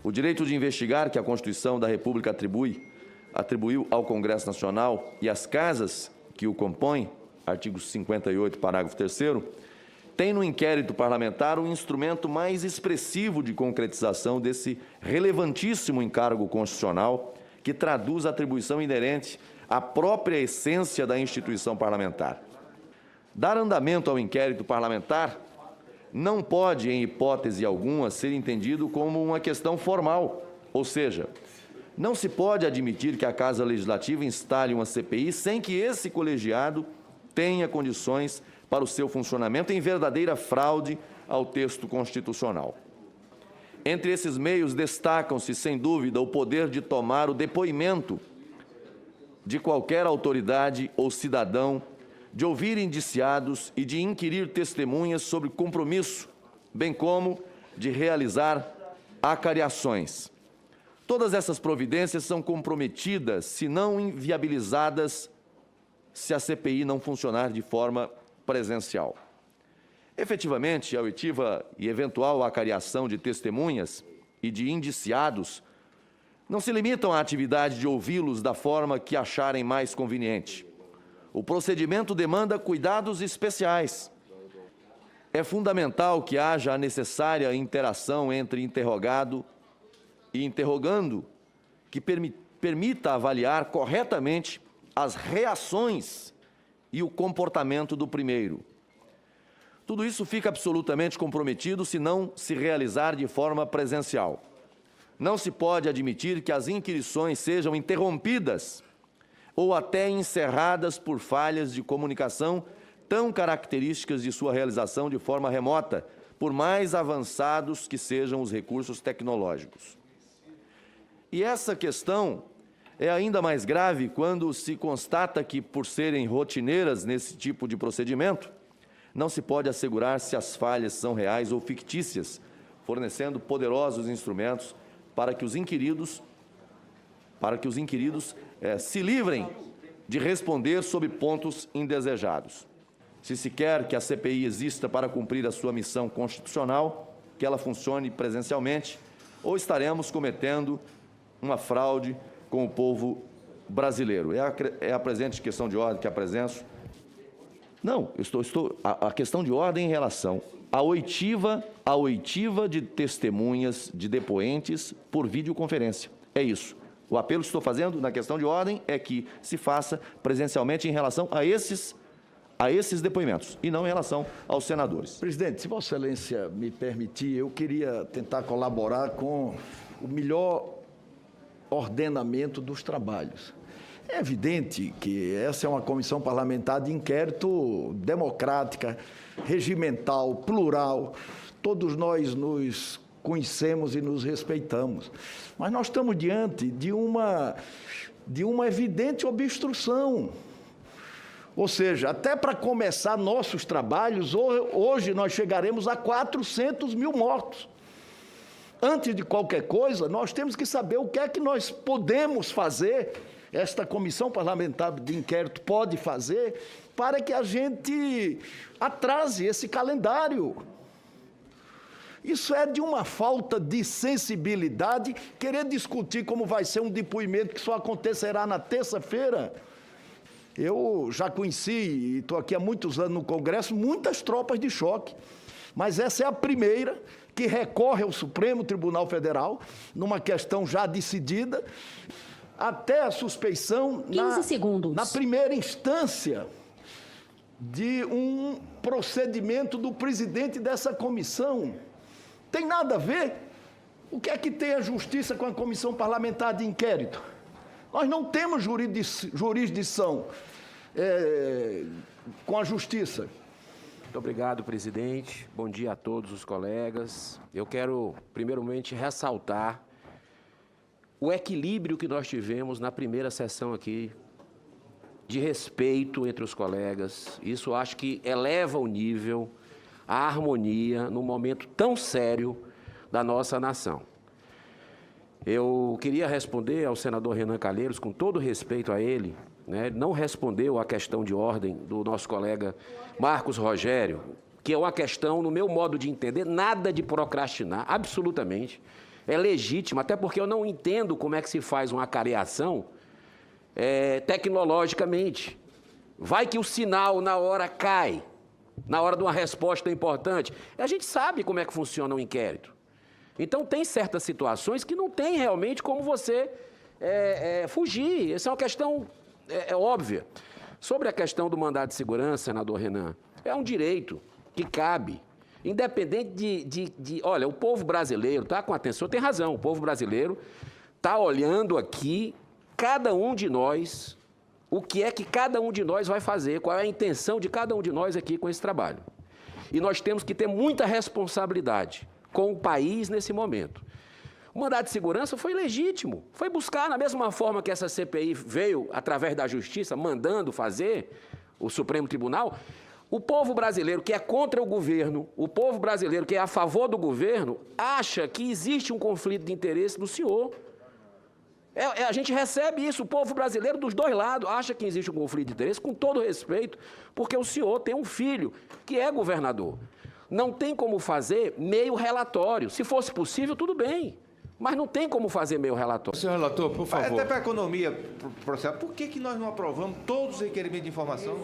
O direito de investigar, que a Constituição da República atribuiu ao Congresso Nacional e às casas que o compõem, artigo 58, parágrafo 3º, tem no inquérito parlamentar um instrumento mais expressivo de concretização desse relevantíssimo encargo constitucional que traduz a atribuição inerente à própria essência da instituição parlamentar. Dar andamento ao inquérito parlamentar não pode, em hipótese alguma, ser entendido como uma questão formal, ou seja, não se pode admitir que a Casa Legislativa instale uma CPI sem que esse colegiado tenha condições para o seu funcionamento em verdadeira fraude ao texto constitucional. Entre esses meios destacam-se, sem dúvida, o poder de tomar o depoimento de qualquer autoridade ou cidadão, de ouvir indiciados e de inquirir testemunhas sobre compromisso, bem como de realizar acariações. Todas essas providências são comprometidas, se não inviabilizadas, se a CPI não funcionar de forma presencial. Efetivamente, a oitiva e eventual acariação de testemunhas e de indiciados não se limitam à atividade de ouvi-los da forma que acharem mais conveniente. O procedimento demanda cuidados especiais. É fundamental que haja a necessária interação entre interrogado e interrogando, que permita avaliar corretamente as reações e o comportamento do primeiro. Tudo isso fica absolutamente comprometido se não se realizar de forma presencial. Não se pode admitir que as inquirições sejam interrompidas ou até encerradas por falhas de comunicação tão características de sua realização de forma remota, por mais avançados que sejam os recursos tecnológicos. E essa questão é ainda mais grave quando se constata que, por serem rotineiras nesse tipo de procedimento, não se pode assegurar se as falhas são reais ou fictícias, fornecendo poderosos instrumentos para que os inquiridos se livrem de responder sobre pontos indesejados. Se se quer que a CPI exista para cumprir a sua missão constitucional, que ela funcione presencialmente, ou estaremos cometendo uma fraude com o povo brasileiro. É a presente questão de ordem que apresento. Não, a questão de ordem em relação à oitiva de testemunhas, de depoentes, por videoconferência. É isso. O apelo que estou fazendo na questão de ordem é que se faça presencialmente em relação a esses depoimentos, e não em relação aos senadores. Presidente, se Vossa Excelência me permitir, eu queria tentar colaborar com o melhor ordenamento dos trabalhos. É evidente que essa é uma comissão parlamentar de inquérito democrática, regimental, plural. Todos nós nos conhecemos e nos respeitamos. Mas nós estamos diante de uma evidente obstrução. Ou seja, até para começar nossos trabalhos, hoje nós chegaremos a 400 mil mortos. Antes de qualquer coisa, nós temos que saber o que é que nós podemos fazer, esta comissão parlamentar de inquérito pode fazer, para que a gente atrase esse calendário. Isso é de uma falta de sensibilidade, querer discutir como vai ser um depoimento que só acontecerá na terça-feira. Eu já conheci, e estou aqui há muitos anos no Congresso, muitas tropas de choque, mas essa é a primeira que recorre ao Supremo Tribunal Federal, numa questão já decidida, até a suspeição 15 segundos. Na primeira instância de um procedimento do presidente dessa comissão. Tem nada a ver? O que é que tem a justiça com a comissão parlamentar de inquérito? Nós não temos jurisdição com a justiça. Muito obrigado, presidente. Bom dia a todos os colegas. Eu quero, primeiramente, ressaltar o equilíbrio que nós tivemos na primeira sessão aqui, de respeito entre os colegas. Isso acho que eleva o nível, a harmonia, num momento tão sério da nossa nação. Eu queria responder ao senador Renan Calheiros, com todo respeito a ele, né, não respondeu à questão de ordem do nosso colega Marcos Rogério, que é uma questão, no meu modo de entender, nada de procrastinar, absolutamente. é legítima, até porque eu não entendo como é que se faz uma acareação tecnologicamente. Vai que o sinal na hora cai, na hora de uma resposta importante. A gente sabe como é que funciona um inquérito. Então, tem certas situações que não tem realmente como você fugir. Essa é uma questão óbvia. Sobre a questão do mandado de segurança, senador Renan, é um direito que cabe. Independente olha, o povo brasileiro está com atenção, tem razão, o povo brasileiro está olhando aqui, cada um de nós, o que é que cada um de nós vai fazer, qual é a intenção de cada um de nós aqui com esse trabalho. E nós temos que ter muita responsabilidade com o país nesse momento. O mandado de segurança foi legítimo, foi buscar, na mesma forma que essa CPI veio, através da Justiça, mandando fazer, o Supremo Tribunal. O povo brasileiro que é contra o governo, o povo brasileiro que é a favor do governo, acha que existe um conflito de interesse do senhor. A gente recebe isso, o povo brasileiro dos dois lados acha que existe um conflito de interesse, com todo respeito, porque o senhor tem um filho que é governador. Não tem como fazer meio relatório. Se fosse possível, tudo bem. Mas não tem como fazer meio relatório. Senhor relator, por favor. Até para a economia, por que nós não aprovamos todos os requerimentos de informação?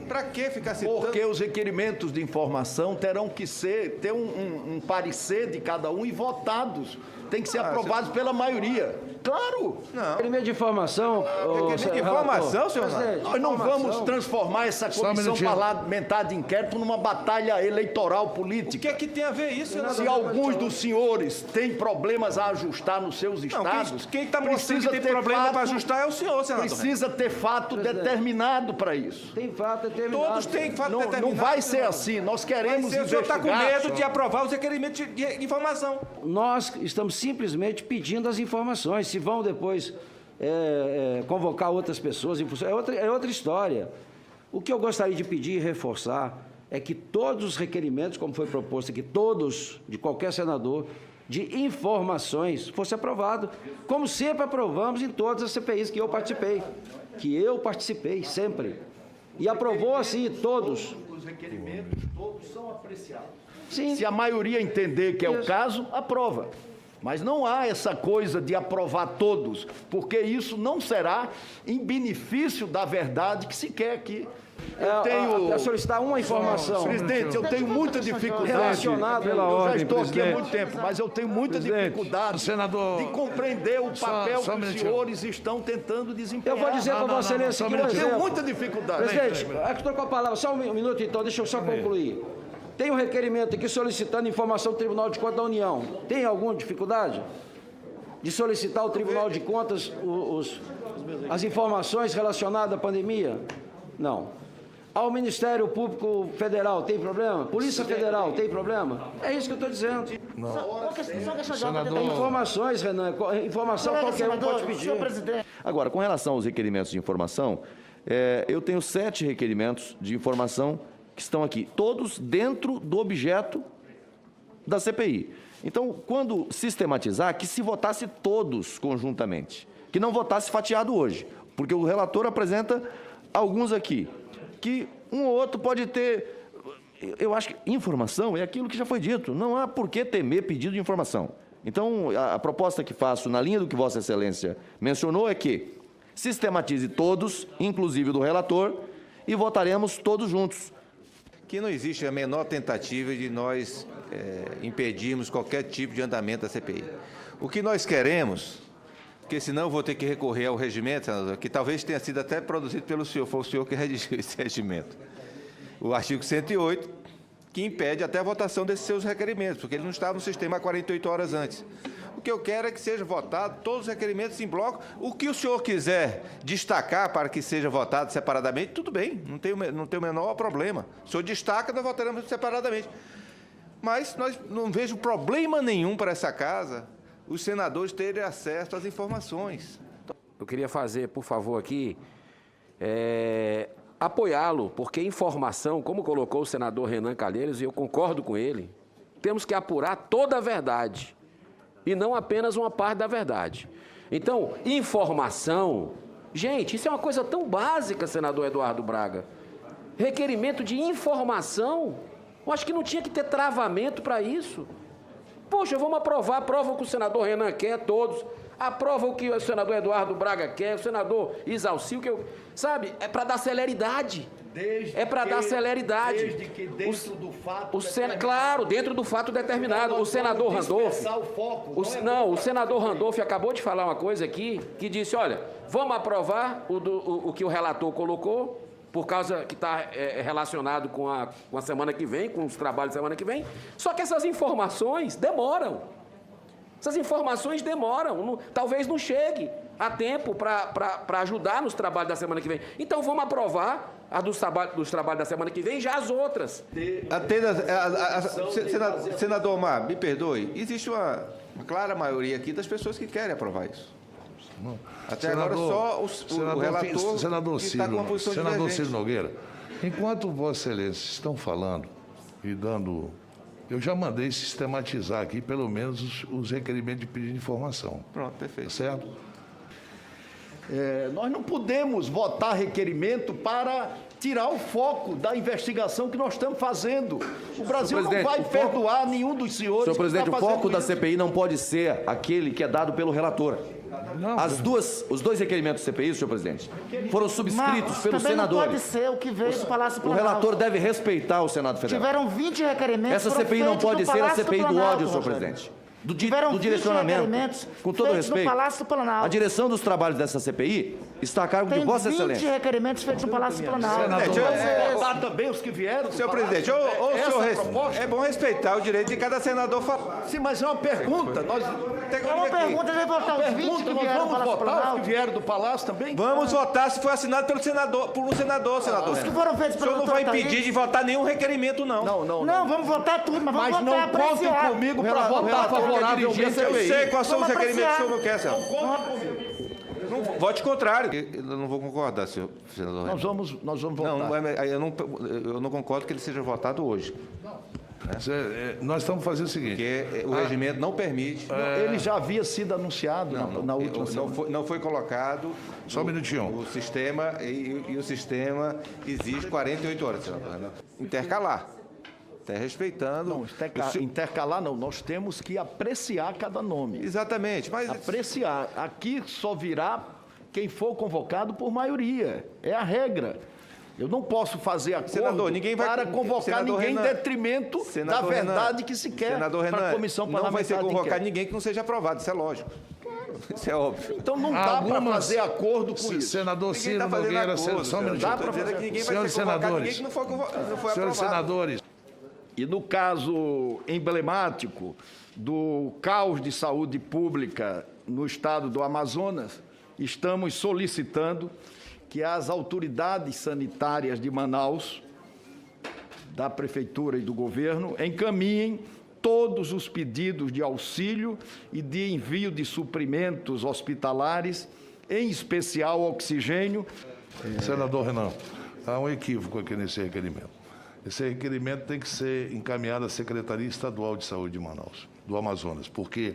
Para que ficar citando? Porque os requerimentos de informação terão que ter um parecer de cada um e votados. Tem que ser aprovados pela maioria. Claro! Não. Requerimento de informação. Requerimento de informação, senhor Renato? Nós não vamos transformar essa comissão parlamentar de inquérito numa batalha eleitoral política. O que é que tem a ver isso, senador? Se alguns dos senhores têm problemas a ajustar nos seus estados, quem está mostrando que tem problema para ajustar é o senhor, senador. Precisa ter fato determinado para isso. Tem fato determinado. Todos têm fato determinado. Não vai ser assim. Nós queremos investigar. O senhor está com medo de aprovar os requerimentos de informação. Nós estamos simplesmente pedindo as informações. Se vão depois convocar outras pessoas, é outra história. O que eu gostaria de pedir e reforçar é que todos os requerimentos, como foi proposto aqui, todos, de qualquer senador, de informações, fosse aprovado, como sempre aprovamos em todas as CPIs que eu participei, sempre. E aprovou assim todos. Os requerimentos todos são apreciados. Sim. Se a maioria entender que é o caso, aprova. Mas não há essa coisa de aprovar todos, porque isso não será em benefício da verdade que se quer aqui. Eu tenho... solicitar uma informação. Presidente, eu tenho muita dificuldade. Relacionado pela Eu já ordem, estou aqui há presidente. muito tempo, mas eu tenho muita dificuldade de compreender o papel que os senhores estão tentando desempenhar. Eu vou dizer para Vossa Excelência que, por Eu tenho exemplo, muita dificuldade. presidente, estou com a palavra, só um minuto então, deixa eu só concluir. Tem um requerimento aqui solicitando informação do Tribunal de Contas da União. Tem alguma dificuldade de solicitar ao Tribunal de Contas as informações relacionadas à pandemia? Não. Ao Ministério Público Federal, tem problema? Polícia Federal, tem problema? É isso que eu estou dizendo. Tem informações, Renan, informação qualquer um pode pedir. Agora, com relação aos requerimentos de informação, eu tenho 7 requerimentos de informação que estão aqui, todos dentro do objeto da CPI. Então, quando sistematizar, que se votasse todos conjuntamente, que não votasse fatiado hoje, porque o relator apresenta alguns aqui, que um ou outro pode ter... Eu acho que informação é aquilo que já foi dito, não há por que temer pedido de informação. Então, a proposta que faço, na linha do que Vossa Excelência mencionou, é que sistematize todos, inclusive do relator, e votaremos todos juntos. Que não existe a menor tentativa de nós impedirmos qualquer tipo de andamento da CPI. O que nós queremos, porque senão eu vou ter que recorrer ao regimento, senador, que talvez tenha sido até produzido pelo senhor, foi o senhor que redigiu esse regimento. O artigo 108, que impede até a votação desses seus requerimentos, porque ele não estava no sistema há 48 horas antes. O que eu quero é que seja votado todos os requerimentos em bloco. O que o senhor quiser destacar para que seja votado separadamente, tudo bem, não tem o menor problema. O senhor destaca, nós votaremos separadamente. Mas nós não vejo problema nenhum para essa casa os senadores terem acesso às informações. Eu queria fazer, por favor, aqui, apoiá-lo, porque informação, como colocou o senador Renan Calheiros, e eu concordo com ele, temos que apurar toda a verdade. E não apenas uma parte da verdade. Então, informação... Gente, isso é uma coisa tão básica, senador Eduardo Braga. Requerimento de informação. Eu acho que não tinha que ter travamento para isso. Poxa, vamos aprovar, aprova o que o senador Renan quer, todos. Aprova o que o senador Eduardo Braga quer, o senador Isalcio, sabe? É para dar celeridade. Desde que dentro do fato Claro, dentro do fato determinado. O senador Randolph... o senador Randolph acabou de falar uma coisa aqui, que disse, olha, vamos aprovar o que o relator colocou, por causa que está relacionado com a semana que vem, com os trabalhos da semana que vem, só que essas informações demoram. Talvez não chegue a tempo para ajudar nos trabalhos da semana que vem. Então, vamos aprovar a dos trabalhos da semana que vem e já as outras. Senador Omar, me perdoe, existe uma clara maioria aqui das pessoas que querem aprovar isso. Até agora só o relator senador que está com uma posição Senador divergente. Ciro Nogueira, enquanto Vossa Excelência estão falando e dando... Eu já mandei sistematizar aqui, pelo menos, os requerimentos de pedido de informação. Pronto, perfeito. Certo? Nós não podemos votar requerimento para tirar o foco da investigação que nós estamos fazendo. O Brasil não vai perdoar nenhum dos senhores. Senhor presidente, que o está foco fazendo da isso. CPI não pode ser aquele que é dado pelo relator. Os dois requerimentos da CPI, senhor presidente, foram subscritos pelos também senadores. não pode ser o que veio do Palácio O Planalto. relator deve respeitar o Senado Federal. Tiveram 20 requerimentos. Essa foram CPI não feitos pode no ser a Palácio CPI do Planalto, ódio, senhor Rogério. presidente. Tiveram Do 20 direcionamento. requerimentos Com todo feitos respeito, no Palácio Planalto. a direção dos trabalhos dessa CPI está a cargo Tem de Vossa 20 Excelência. requerimentos feitos no Palácio Planalto. Votar também os que vieram. do Senhor Palácio. presidente, Essa é bom respeitar o direito de cada senador falar. Sim, mas é uma pergunta. Nós, É uma pergunta, deve votar os 20 que nós vieram do vamos Palácio votar os que Planalto. vieram do Palácio também? Vamos votar se foi assinado por um senador, senador. Os que foram feitos O pelo senhor não doutor vai Ataíde. impedir de votar nenhum requerimento, não. Não, vamos votar tudo, mas vamos Mas não votar contem apreciar. comigo para relator votar quer favoravelmente dirigir a a Eu sei quais são os Vamos requerimentos que o apreciar. senhor não quer, senador. Não, vote contrário. Eu não vou concordar, senador. Nós vamos votar. Eu não concordo que ele seja votado hoje. Nós estamos fazendo o seguinte... Porque o regimento não permite. Ele já havia sido anunciado na última semana. Não foi colocado. Só um minutinho. O sistema, e o sistema exige 48 horas, senador. Intercalar. Até respeitando. Não, intercalar não. Nós temos que apreciar cada nome. Exatamente. Mas Apreciar. Aqui só virá quem for convocado por maioria. É a regra. Eu não posso fazer acordo Senador, ninguém vai- para convocar Senador ninguém Renan, em detrimento da Senador verdade Renan, que se quer Senador para Renan, a comissão não parlamentar vai ser de convocado inquérito. ninguém que não seja aprovado, isso é lógico. Isso é óbvio. Então não dá para fazer acordo com isso. Senador Ninguém Ciro está fazendo Nogueira, acordo, só um senador. minutinho. Eu estou dizendo que ninguém vai Senhores ser convocado, senadores. ninguém que não foi aprovado. Senhores senadores, E no caso emblemático do caos de saúde pública no estado do Amazonas, estamos solicitando que as autoridades sanitárias de Manaus, da Prefeitura e do Governo, encaminhem todos os pedidos de auxílio e de envio de suprimentos hospitalares, em especial oxigênio. senador Renan, há um equívoco aqui nesse requerimento. Esse requerimento tem que ser encaminhado à Secretaria Estadual de Saúde de Manaus, do Amazonas, porque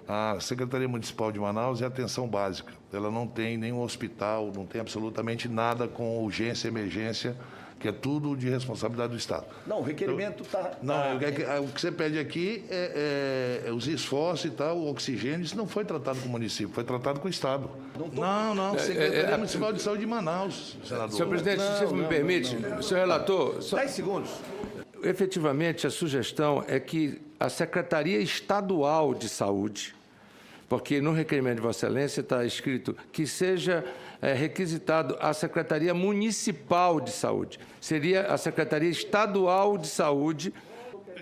a Secretaria Municipal de Manaus é atenção básica. Ela não tem nenhum hospital, não tem absolutamente nada com urgência e emergência, que é tudo de responsabilidade do Estado. Não, o requerimento está... Não, o que você pede aqui é os esforços e tal, o oxigênio, isso não foi tratado com o município, foi tratado com o Estado. Não, Secretaria Municipal de Saúde de Manaus, senador. Senhor presidente, se você me permite, senhor relator, 10 segundos. efetivamente a sugestão é que a Secretaria Estadual de Saúde, porque no requerimento de Vossa Excelência está escrito que seja requisitado a Secretaria Municipal de Saúde. Seria a Secretaria Estadual de Saúde.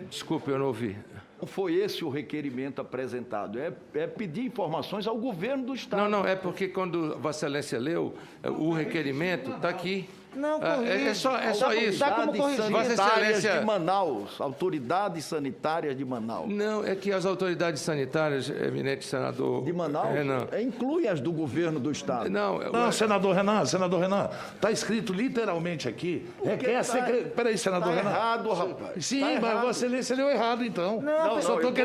Desculpe, eu não ouvi. Não foi esse o requerimento apresentado, é pedir informações ao governo do Estado. Não, é porque quando Vossa Excelência leu, o requerimento está aqui. Não, É só isso. Dá como corrigir. Vossa Sanitárias Excelência... de Manaus, autoridades sanitárias de Manaus. Não, é que as autoridades sanitárias, eminente senador... De Manaus? Renan, Inclui as do governo do Estado. Não, senador Renan, está escrito literalmente aqui. Peraí, senador Tá Renan. errado, rapaz. Sim, Tá mas errado. Vossa Excelência leu errado, então. Não, Só estou querendo